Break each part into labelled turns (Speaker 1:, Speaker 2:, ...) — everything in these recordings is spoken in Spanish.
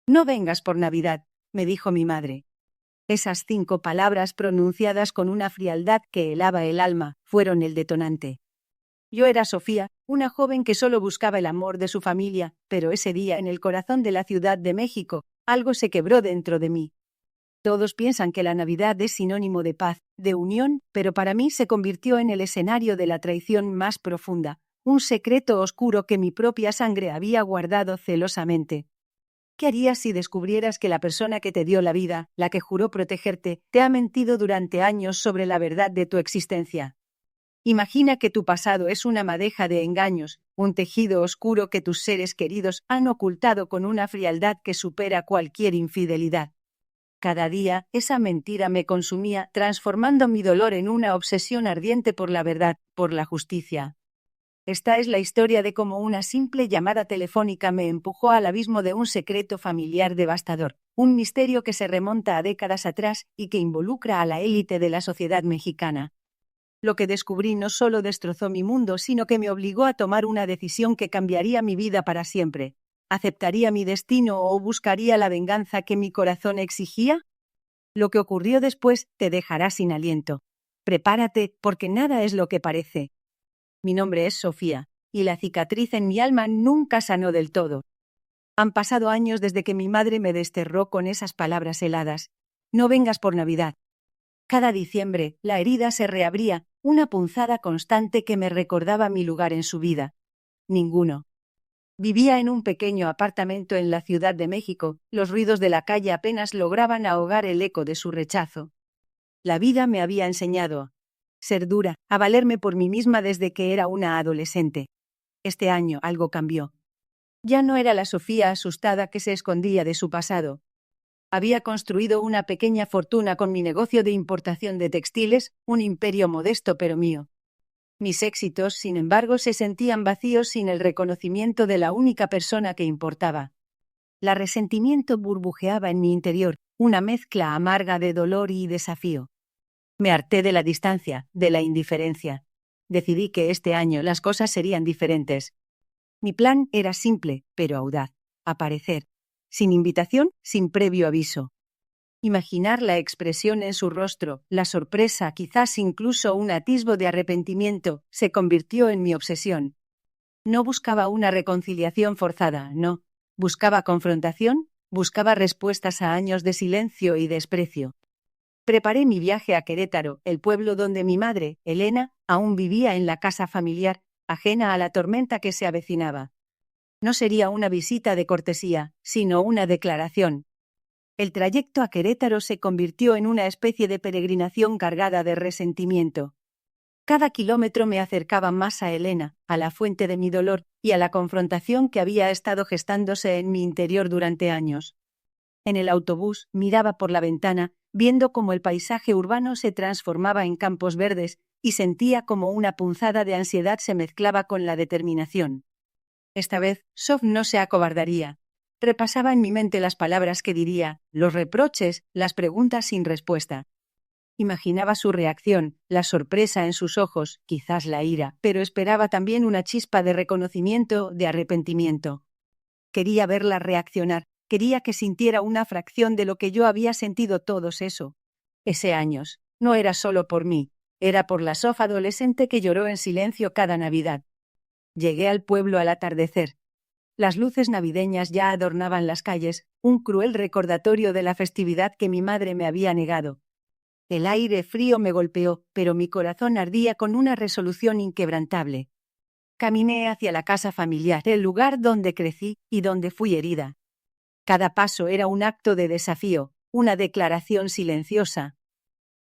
Speaker 1: No vengas por Navidad, me dijo mi madre. Esas 5 palabras pronunciadas con una frialdad que helaba el alma, fueron el detonante. Yo era Sofía, una joven que solo buscaba el amor de su familia, pero ese día en el corazón de la Ciudad de México, algo se quebró dentro de mí. Todos piensan que la Navidad es sinónimo de paz, de unión, pero para mí se convirtió en el escenario de la traición más profunda, un secreto oscuro que mi propia sangre había guardado celosamente. ¿Qué harías si descubrieras que la persona que te dio la vida, la que juró protegerte, te ha mentido durante años sobre la verdad de tu existencia? Imagina que tu pasado es una madeja de engaños, un tejido oscuro que tus seres queridos han ocultado con una frialdad que supera cualquier infidelidad. Cada día, esa mentira me consumía, transformando mi dolor en una obsesión ardiente por la verdad, por la justicia. Esta es la historia de cómo una simple llamada telefónica me empujó al abismo de un secreto familiar devastador, un misterio que se remonta a décadas atrás y que involucra a la élite de la sociedad mexicana. Lo que descubrí no solo destrozó mi mundo, sino que me obligó a tomar una decisión que cambiaría mi vida para siempre. ¿Aceptaría mi destino o buscaría la venganza que mi corazón exigía? Lo que ocurrió después te dejará sin aliento. Prepárate, porque nada es lo que parece. Mi nombre es Sofía, y la cicatriz en mi alma nunca sanó del todo. Han pasado años desde que mi madre me desterró con esas palabras heladas. No vengas por Navidad. Cada diciembre, la herida se reabría, una punzada constante que me recordaba mi lugar en su vida. Ninguno. Vivía en un pequeño apartamento en la Ciudad de México, los ruidos de la calle apenas lograban ahogar el eco de su rechazo. La vida me había enseñado ser dura, a valerme por mí misma desde que era una adolescente. Este año algo cambió. Ya no era la Sofía asustada que se escondía de su pasado. Había construido una pequeña fortuna con mi negocio de importación de textiles, un imperio modesto pero mío. Mis éxitos, sin embargo, se sentían vacíos sin el reconocimiento de la única persona que importaba. El resentimiento burbujeaba en mi interior, una mezcla amarga de dolor y desafío. Me harté de la distancia, de la indiferencia. Decidí que este año las cosas serían diferentes. Mi plan era simple, pero audaz. Aparecer. Sin invitación, sin previo aviso. Imaginar la expresión en su rostro, la sorpresa, quizás incluso un atisbo de arrepentimiento, se convirtió en mi obsesión. No buscaba una reconciliación forzada, no. Buscaba confrontación, buscaba respuestas a años de silencio y desprecio. Preparé mi viaje a Querétaro, el pueblo donde mi madre, Elena, aún vivía en la casa familiar, ajena a la tormenta que se avecinaba. No sería una visita de cortesía, sino una declaración. El trayecto a Querétaro se convirtió en una especie de peregrinación cargada de resentimiento. Cada kilómetro me acercaba más a Elena, a la fuente de mi dolor y a la confrontación que había estado gestándose en mi interior durante años. En el autobús miraba por la ventana, viendo cómo el paisaje urbano se transformaba en campos verdes, y sentía como una punzada de ansiedad se mezclaba con la determinación. Esta vez, Sof no se acobardaría. Repasaba en mi mente las palabras que diría, los reproches, las preguntas sin respuesta. Imaginaba su reacción, la sorpresa en sus ojos, quizás la ira, pero esperaba también una chispa de reconocimiento, de arrepentimiento. Quería verla reaccionar. Quería que sintiera una fracción de lo que yo había sentido todos ese años. No era solo por mí, era por la Sof adolescente que lloró en silencio cada Navidad. Llegué al pueblo al atardecer. Las luces navideñas ya adornaban las calles, un cruel recordatorio de la festividad que mi madre me había negado. El aire frío me golpeó, pero mi corazón ardía con una resolución inquebrantable. Caminé hacia la casa familiar, el lugar donde crecí y donde fui herida. Cada paso era un acto de desafío, una declaración silenciosa.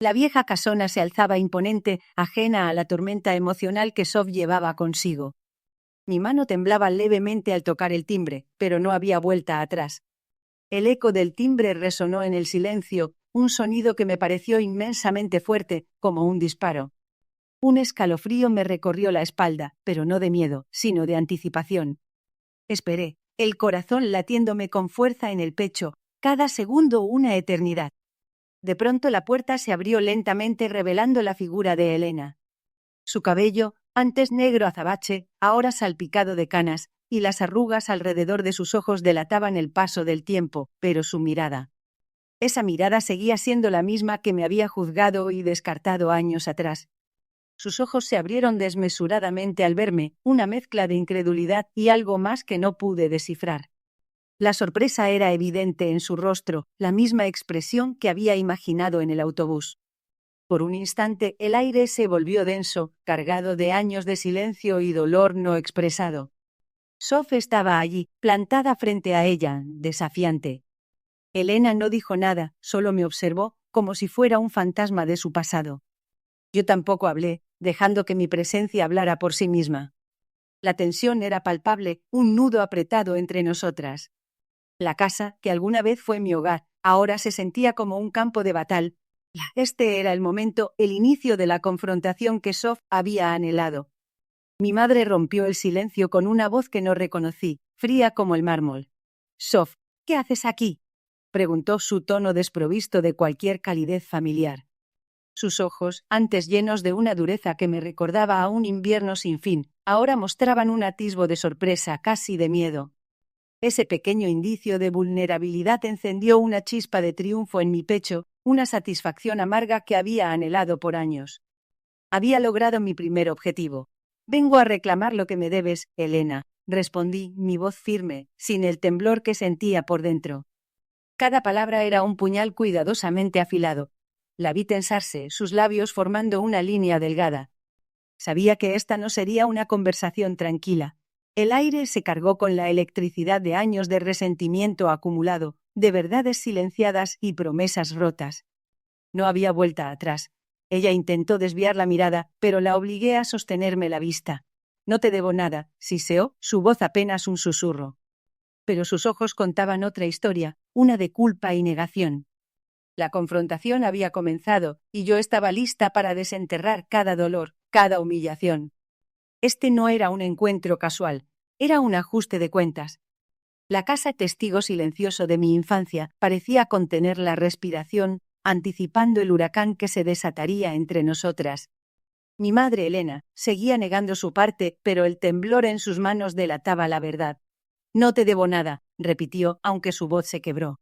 Speaker 1: La vieja casona se alzaba imponente, ajena a la tormenta emocional que Sof llevaba consigo. Mi mano temblaba levemente al tocar el timbre, pero no había vuelta atrás. El eco del timbre resonó en el silencio, un sonido que me pareció inmensamente fuerte, como un disparo. Un escalofrío me recorrió la espalda, pero no de miedo, sino de anticipación. Esperé, el corazón latiéndome con fuerza en el pecho, cada segundo una eternidad. De pronto la puerta se abrió lentamente revelando la figura de Elena. Su cabello, antes negro azabache, ahora salpicado de canas, y las arrugas alrededor de sus ojos delataban el paso del tiempo, pero su mirada. Esa mirada seguía siendo la misma que me había juzgado y descartado años atrás. Sus ojos se abrieron desmesuradamente al verme, una mezcla de incredulidad y algo más que no pude descifrar. La sorpresa era evidente en su rostro, la misma expresión que había imaginado en el autobús. Por un instante el aire se volvió denso, cargado de años de silencio y dolor no expresado. Sof estaba allí, plantada frente a ella, desafiante. Elena no dijo nada, solo me observó, como si fuera un fantasma de su pasado. Yo tampoco hablé, dejando que mi presencia hablara por sí misma. La tensión era palpable, un nudo apretado entre nosotras. La casa, que alguna vez fue mi hogar, ahora se sentía como un campo de batalla. Este era el momento, el inicio de la confrontación que Sof había anhelado. Mi madre rompió el silencio con una voz que no reconocí, fría como el mármol. «Sof, ¿qué haces aquí?», preguntó, su tono desprovisto de cualquier calidez familiar. Sus ojos, antes llenos de una dureza que me recordaba a un invierno sin fin, ahora mostraban un atisbo de sorpresa, casi de miedo. Ese pequeño indicio de vulnerabilidad encendió una chispa de triunfo en mi pecho, una satisfacción amarga que había anhelado por años. Había logrado mi primer objetivo. «Vengo a reclamar lo que me debes, Elena», respondí, mi voz firme, sin el temblor que sentía por dentro. Cada palabra era un puñal cuidadosamente afilado. La vi tensarse, sus labios formando una línea delgada. Sabía que esta no sería una conversación tranquila. El aire se cargó con la electricidad de años de resentimiento acumulado, de verdades silenciadas y promesas rotas. No había vuelta atrás. Ella intentó desviar la mirada, pero la obligué a sostenerme la vista. «No te debo nada», siseó, su voz apenas un susurro. Pero sus ojos contaban otra historia, una de culpa y negación. La confrontación había comenzado, y yo estaba lista para desenterrar cada dolor, cada humillación. Este no era un encuentro casual, era un ajuste de cuentas. La casa, testigo silencioso de mi infancia, parecía contener la respiración, anticipando el huracán que se desataría entre nosotras. Mi madre, Elena, seguía negando su parte, pero el temblor en sus manos delataba la verdad. «No te debo nada», repitió, aunque su voz se quebró.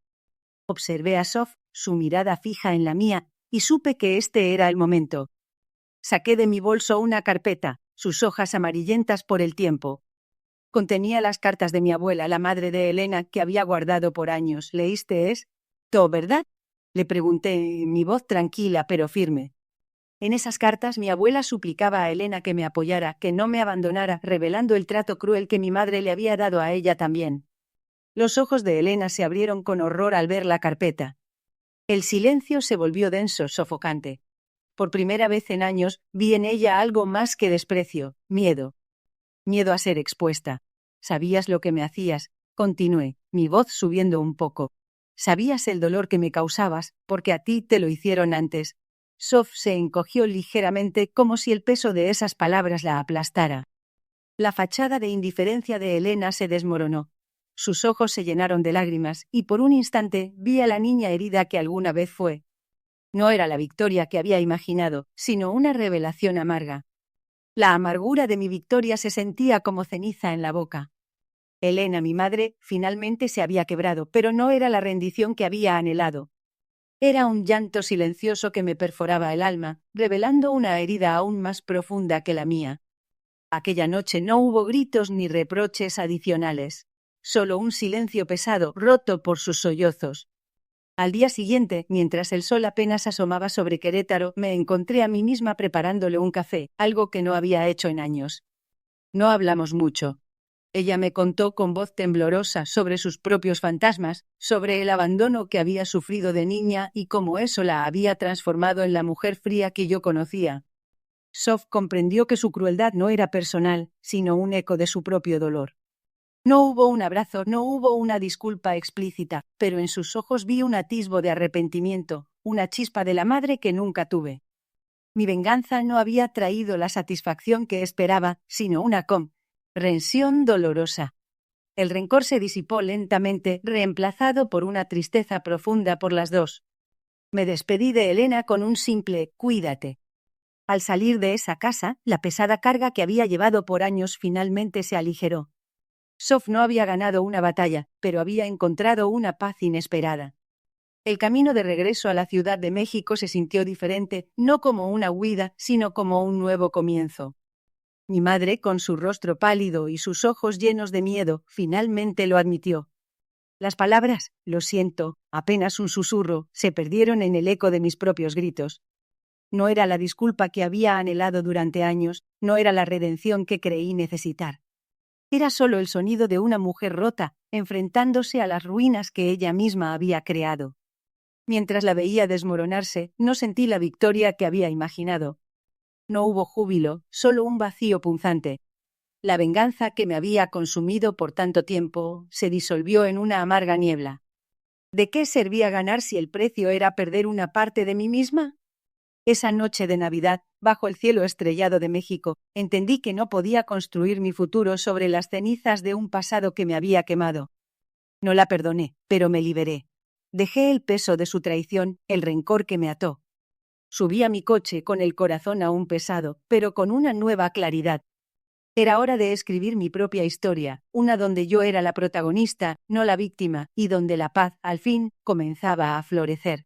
Speaker 1: Observé a Sof, su mirada fija en la mía, y supe que este era el momento. Saqué de mi bolso una carpeta, sus hojas amarillentas por el tiempo. Contenía las cartas de mi abuela, la madre de Elena, que había guardado por años. «¿Leíste esto, verdad?», le pregunté, mi voz tranquila pero firme. En esas cartas mi abuela suplicaba a Elena que me apoyara, que no me abandonara, revelando el trato cruel que mi madre le había dado a ella también. Los ojos de Elena se abrieron con horror al ver la carpeta. El silencio se volvió denso, sofocante. Por primera vez en años vi en ella algo más que desprecio, miedo. Miedo a ser expuesta. «Sabías lo que me hacías», continué, mi voz subiendo un poco. «Sabías el dolor que me causabas, porque a ti te lo hicieron antes». Sof se encogió ligeramente como si el peso de esas palabras la aplastara. La fachada de indiferencia de Elena se desmoronó. Sus ojos se llenaron de lágrimas, y por un instante vi a la niña herida que alguna vez fue. No era la victoria que había imaginado, sino una revelación amarga. La amargura de mi victoria se sentía como ceniza en la boca. Elena, mi madre, finalmente se había quebrado, pero no era la rendición que había anhelado. Era un llanto silencioso que me perforaba el alma, revelando una herida aún más profunda que la mía. Aquella noche no hubo gritos ni reproches adicionales. Solo un silencio pesado, roto por sus sollozos. Al día siguiente, mientras el sol apenas asomaba sobre Querétaro, me encontré a mí misma preparándole un café, algo que no había hecho en años. No hablamos mucho. Ella me contó con voz temblorosa sobre sus propios fantasmas, sobre el abandono que había sufrido de niña y cómo eso la había transformado en la mujer fría que yo conocía. Sof comprendió que su crueldad no era personal, sino un eco de su propio dolor. No hubo un abrazo, no hubo una disculpa explícita, pero en sus ojos vi un atisbo de arrepentimiento, una chispa de la madre que nunca tuve. Mi venganza no había traído la satisfacción que esperaba, sino una comprensión dolorosa. El rencor se disipó lentamente, reemplazado por una tristeza profunda por las dos. Me despedí de Elena con un simple «cuídate». Al salir de esa casa, la pesada carga que había llevado por años finalmente se aligeró. Sof no había ganado una batalla, pero había encontrado una paz inesperada. El camino de regreso a la Ciudad de México se sintió diferente, no como una huida, sino como un nuevo comienzo. Mi madre, con su rostro pálido y sus ojos llenos de miedo, finalmente lo admitió. Las palabras, lo siento, apenas un susurro, se perdieron en el eco de mis propios gritos. No era la disculpa que había anhelado durante años, no era la redención que creí necesitar. Era solo el sonido de una mujer rota, enfrentándose a las ruinas que ella misma había creado. Mientras la veía desmoronarse, no sentí la victoria que había imaginado. No hubo júbilo, solo un vacío punzante. La venganza que me había consumido por tanto tiempo se disolvió en una amarga niebla. ¿De qué servía ganar si el precio era perder una parte de mí misma? Esa noche de Navidad, bajo el cielo estrellado de México, entendí que no podía construir mi futuro sobre las cenizas de un pasado que me había quemado. No la perdoné, pero me liberé. Dejé el peso de su traición, el rencor que me ató. Subí a mi coche con el corazón aún pesado, pero con una nueva claridad. Era hora de escribir mi propia historia, una donde yo era la protagonista, no la víctima, y donde la paz, al fin, comenzaba a florecer.